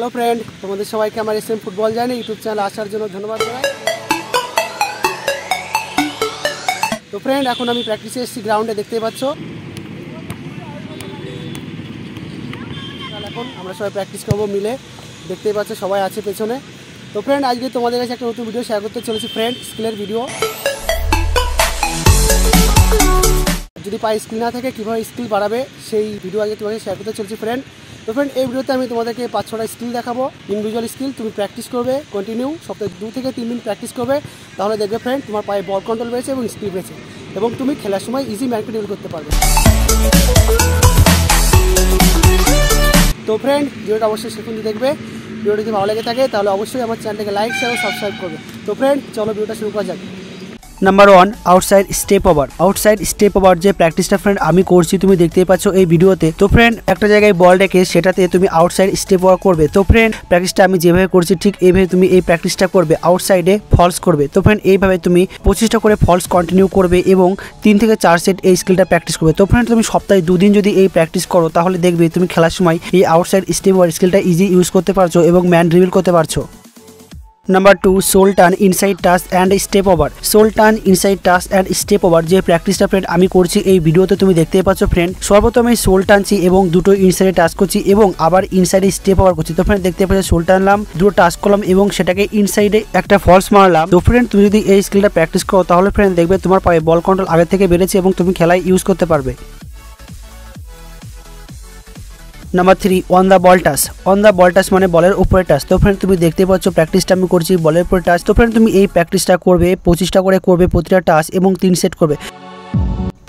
Hello friend, তোমাদের সবাইকে আমার SM ফুটবল জার্নি ইউটিউব চ্যানেলে আসার জন্য ধন্যবাদ জানাই। তো ফ্রেন্ড, এখন আমি প্র্যাকটিসে এসেছি গ্রাউন্ডে, দেখতেই পাচ্ছ। এখন আমরা সবাই প্র্যাকটিস করবো মিলে, দেখতেই পাচ্ছ সবাই আছে পেছনে। তো ফ্রেন্ড, আজকে তোমাদের কাছে একটা নতুন ভিডিও শেয়ার করতে চলেছি ফ্রেন্ড, স্কিলের ভিডিও। যদি পায়ে স্কিল না থাকে কীভাবে স্কিল বাড়াবে সেই ভিডিও আজকে তোমাকে শেয়ার করতে চলছি ফ্রেন্ড। তো ফ্রেন্ড, এই ভিডিওতে আমি তোমাদেরকে 5-6টা স্কিল দেখাবো, ইন্ডিভিজুয়াল স্কিল। তুমি প্র্যাকটিস করবে কন্টিনিউ, সপ্তাহে 2 থেকে 3 দিন প্র্যাকটিস করবে, তাহলে দেখবে ফ্রেন্ড তোমার পায়ে বল কন্ট্রোল বেড়েছে এবং স্কিল বেড়েছে, এবং তুমি খেলার সময় ইজি ম্যানকে ডিল করতে পারবে। তো ফ্রেন্ড, ভিডিওটা অবশ্যই শেষ পর্যন্ত দেখবে। ভিডিওটা যদি ভালো লেগে থাকে তাহলে অবশ্যই আমার চ্যানেলটাকে লাইক, শেয়ার ও সাবস্ক্রাইব করবে। তো ফ্রেন্ড, চলো ভিডিওটা শুরু করা যাক। Number 1, outside step over. Outside step over যে প্র্যাকটিসটা ফ্রেন্ড আমি করছি, তুমি দেখতেই পাচ্ছ এই ভিডিওতে। তো ফ্রেন্ড, একটা জায়গায় বল রেখে সেটাতে তুমি আউটসাইড স্টেপ ওভার করবে। তো ফ্রেন্ড, প্র্যাকটিসটা আমি যেভাবে করছি ঠিক এইভাবে তুমি এই প্র্যাকটিসটা করবে, আউটসাইডে ফলস করবে। তো ফ্রেন্ড, এইভাবে তুমি 25টা করে ফলস কন্টিনিউ করবে এবং 3 থেকে 4 সেট এই স্কিলটা প্র্যাকটিস করবে। তো ফ্রেন্ড, তুমি সপ্তাহে 2 দিন যদি এই প্র্যাকটিস করো তাহলে দেখবে তুমি খেলার সময় এই আউটসাইড স্টেপ ওভার স্কিলটা ইজি ইউজ করতে পারছো এবং ম্যান ড্রিবল করতে পারছো। Number 2, sole turn inside touch and step over. Sole turn inside touch and step over যে প্র্যাকটিসটা ফ্রেন্ড আমি করছি এই ভিডিওতে তুমি দেখতেই পাচ্ছ ফ্রেন্ড। সর্বপ্রথম আমি সোল টানছি এবং দুটো ইনসাইডে টাচ করছি এবং আবার ইনসাইডে স্টেপ ওভার করছি। তো ফ্রেন্ড, দেখতে পাচ্ছ সোল টানলাম, দুটো টাচ করলাম এবং সেটাকে ইনসাইডে একটা ফলস মারলাম। তো ফ্রেন্ড, তুমি যদি এই স্কিলটা প্র্যাকটিস করো তাহলে ফ্রেন্ড দেখবে তোমার পায়ে বল কন্ট্রোল আগে থেকে বেড়েছে এবং তুমি খেলায় ইউজ করতে পারবে। Number 3, on the ball touch. On the ball touch মানে বলের উপরে টাচ। তো ফ্রেন্ড, তুমি দেখতে পাচ্ছ প্র্যাকটিসটা আমি করছি বলের উপরে টাচ। তো ফ্রেন্ড, তুমি এই প্র্যাকটিসটা করবে 25টা করে করবে প্রতিটা টাচ এবং 3 সেট করবে।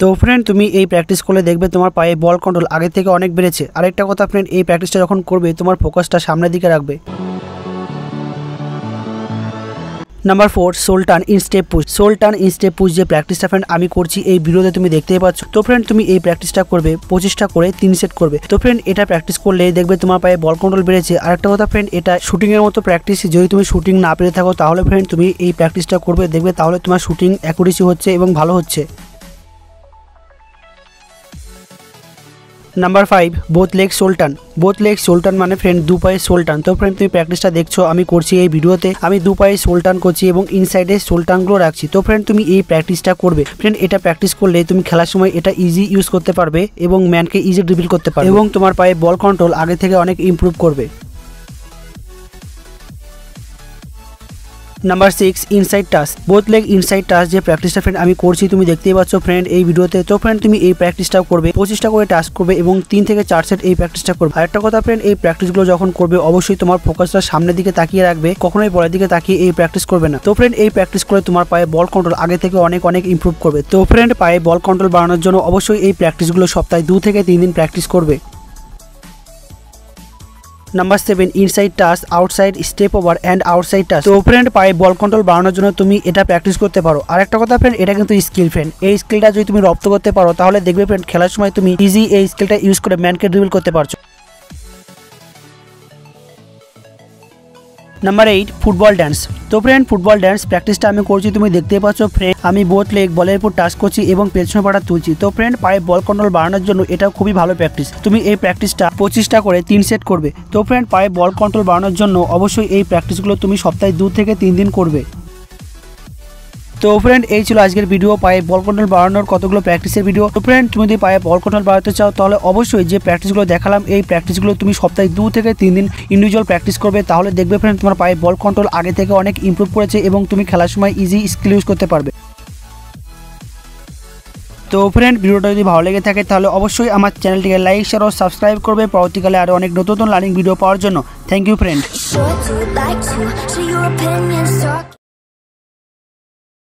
তো ফ্রেন্ড, তুমি এই প্র্যাকটিস করলে দেখবে তোমার পায়ে বল কন্ট্রোল আগে থেকে অনেক বেড়েছে। আরেকটা কথা ফ্রেন্ড, এই প্র্যাকটিসটা যখন করবে তোমার ফোকাসটা সামনের দিকে রাখবে। Number 4, sole turn in step push. Sole turn in step push যে প্র্যাকটিসটা ফ্রেন্ড আমি করছি এই ভিডিওতে তুমি দেখতেই পাচ্ছ। তো ফ্রেন্ড, তুমি এই প্র্যাকটিসটা করবে 25টা করে 3 সেট করবে। তো ফ্রেন্ড, এটা প্র্যাকটিস করলে দেখবে তোমার পায়ে বল কন্ট্রোল বেড়েছে। আরেকটা কথা ফ্রেন্ড, এটা শুটিং এর মতো প্র্যাকটিস। যদি তুমি শুটিং না পেরে থাকো তাহলে ফ্রেন্ড তুমি এই প্র্যাকটিসটা করবে, দেখবে তাহলে তোমার শুটিং অ্যাকুরেসি হচ্ছে এবং ভালো হচ্ছে। Number 5, both leg sole turn. Both leg sole turn মানে ফ্রেন্ড 2 পায়ে সোল টার্ন। তো ফ্রেন্ড, তুমি প্র্যাকটিসটা দেখছো আমি করছি এই ভিডিওতে, আমি 2 পায়ে সোল টার্ন করছি এবং ইনসাইডে সোল টার্নগুলো রাখছি। তো ফ্রেন্ড, তুমি এই প্র্যাকটিসটা করবে ফ্রেন্ড। এটা প্র্যাকটিস করলে তুমি খেলার সময় এটা ইজি ইউজ করতে পারবে এবং ম্যানকে ইজি ড্রিবল করতে পারবে এবং তোমার পায়ে বল কন্ট্রোল আগে থেকে অনেক ইমপ্রুভ করবে। Number 6, inside touch. Both leg inside touch যে প্র্যাকটিসটা ফ্রেন্ড আমি করছি তুমি দেখতেই পাচ্ছ ফ্রেন্ড এই ভিডিওতে। তো ফ্রেন্ড, তুমি এই প্র্যাকটিসটাও করবে 25টা করে টাচ করবে এবং 3 থেকে 4 সেট এই প্র্যাকটিসটা করবে। আরেকটা কথা ফ্রেন্ড, এই প্র্যাকটিসগুলো যখন করবে অবশ্যই তোমার ফোকাসটা সামনের দিকে তাকিয়ে রাখবে, কখনোই বলের দিকে তাকিয়ে এই প্র্যাকটিস করবে না। তো ফ্রেন্ড, এই প্র্যাকটিস করে তোমার পায়ে বল কন্ট্রোল আগে থেকে অনেক ইমপ্রুভ করবে। তো ফ্রেন্ড, পায়ে বল কন্ট্রোল বাড়ানোর জন্য অবশ্যই এই প্র্যাকটিসগুলো সপ্তাহে 2 থেকে 3 দিন প্র্যাকটিস করবে। Number 7, inside touch, outside step over and outside touch. তো ফ্রেন্ড, পায়ে বল কন্ট্রোল বাড়ানোর জন্য তুমি এটা প্র্যাকটিস করতে পারো। আর একটা কথা ফ্রেন্ড, এটা কিন্তু স্কিল ফ্রেন্ড। এই স্কিলটা যদি তুমি রপ্ত করতে পারো তাহলে দেখবে ফ্রেন্ড খেলার সময় তুমি ইজি এই স্কিলটা ইউজ করে ম্যানকে ড্রিবল করতে পারছো। Number 8, football dance. তো ফ্রেন্ড, ফুটবল ড্যান্স প্র্যাকটিসটা আমি করছি তুমি দেখতে পাচ্ছ ফ্রেন্ড, আমি বোথ লেগ বলের উপর টাচ করছি এবং পেছনে পাটা তুলছি। তো ফ্রেন্ড, পায়ে বল কন্ট্রোল বাড়ানোর জন্য এটা খুবই ভালো প্র্যাকটিস। তুমি এই প্র্যাকটিসটা 25টা করে 3 সেট করবে। তো ফ্রেন্ড, পায়ে বল কন্ট্রোল বাড়ানোর জন্য অবশ্যই এই প্র্যাকটিসগুলো তুমি সপ্তাহে 2 থেকে 3 দিন করবে। তো ফ্রেন্ড, এই ছিল আজকের ভিডিও, পায়ে বল কন্ট্রোল বাড়ানোর কতগুলো প্র্যাকটিসের ভিডিও। তো ফ্রেন্ড, তুমি যদি পায়ে বল কন্ট্রোল বাড়াতে চাও তাহলে অবশ্যই যে প্র্যাকটিসগুলো দেখালাম এই প্র্যাকটিসগুলো তুমি সপ্তাহে 2 থেকে 3 দিন ইন্ডিভিজুয়াল প্র্যাকটিস করবে, তাহলে দেখবে ফ্রেন্ড তোমার পায়ে বল কন্ট্রোল আগে থেকে অনেক ইমপ্রুভ করেছে এবং তুমি খেলার সময় ইজি স্কিল ইউজ করতে পারবে। তো ফ্রেন্ড, ভিডিওটা যদি ভালো লেগে থাকে তাহলে অবশ্যই আমার চ্যানেলটিকে লাইক, শেয়ার ও সাবস্ক্রাইব করবে পরবর্তীকালে আরও অনেক নতুন লার্নিং ভিডিও পাওয়ার জন্য। Thank you friend.